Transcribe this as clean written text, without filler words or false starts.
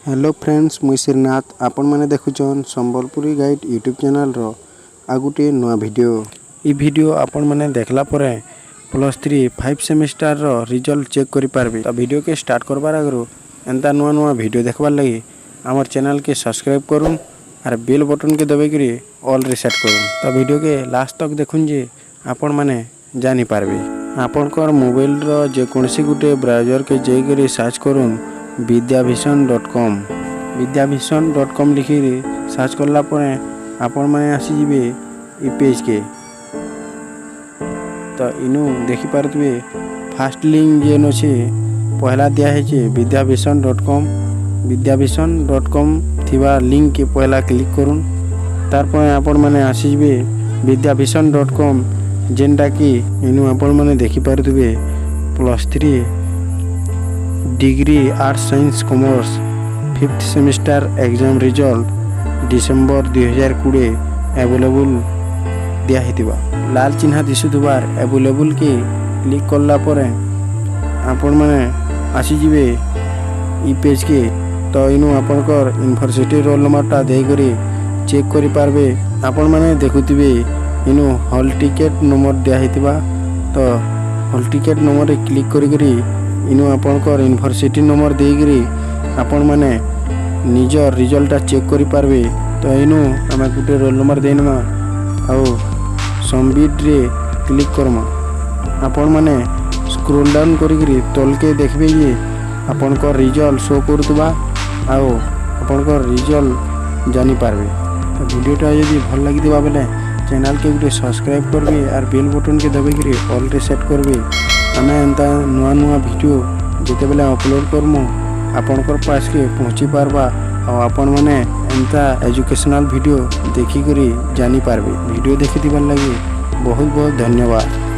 Hello friends मुई श्रीनाथ आपण मैंने देखुचन संबलपुरी गाइड यूट्यूब चैनल रो आ गोटे नुआ वीडियो आपण मैंने देखला परे +3 5 सेमेस्टर रो रिजल्ट चेक करि पारबे। तो वीडियो के स्टार्ट करबार आगरो एंता नुआ वीडियो देखबार लगी हमर चैनल के सब्सक्राइब करूँ और बेल बटन के दबाई करी ऑल रिसेट करूँ। तो वीडियो के लास्ट तक देखुन जे आपण मैंने जानि पारबे। आपनकर मोबाइल रो जे कोनसी गुटे ब्राउजर के जे करी सर्च करूँ विद्याभीषण.com लिखि सर्च करला परे आपण माने आसी जिवे ई पेज के। तो इनु देखि पारतबे फास्ट लिंक जेन अछि पहला दिया है जे विद्याभीषण.com थिबा लिंक के पहला क्लिक करूँ। तार परे आपण माने आसी जिवे विद्याभीषण.com जेनटा कि इनु आपण माने देखि पारतबे +3 degree arts science commerce 5th semester exam result December 2020 available दिया हेतिबा। लाल चिन्ह दिसुथबार अवेलेबल के क्लिक करला परे आपण माने आसी जिवे ई पेज के। तो इनु आपनकर यूनिवर्सिटी रोल नंबरटा दे करी चेक करि पारबे। आपण माने देखुथिबे इनु हॉल टिकट नंबर दिया हेतिबा। तो हॉल टिकट नंबर क्लिक करी इनु आपनकर यूनिवर्सिटी नंबर देगिरी आपण माने निज रिजल्ट चेक करि पारबे। तो इनु हम गुटे रोल नंबर देनमा आउ सबमिट रे क्लिक करमा। आपण माने स्क्रॉल डाउन करिगिरी तलके देखबे जे आपनकर रिजल्ट शो करतबा आउ आपनकर रिजल्ट जानि पारबे। तो वीडियोटा यदि भल लागिदिबा बेले चैनल के गुटे सब्सक्राइब करबे और बेल बटन के दबाइकरी ऑल रिसेट करबे। आमे एंता नुआ वीडियो जेते बेले अपलोड करमु आपनकर पास के पहुँची पारबा और आपण माने एंता एजुकेशनल वीडियो देखि करी जानि पारबे। वीडियो देखि दिबार लागि बहुत बहुत धन्यवाद।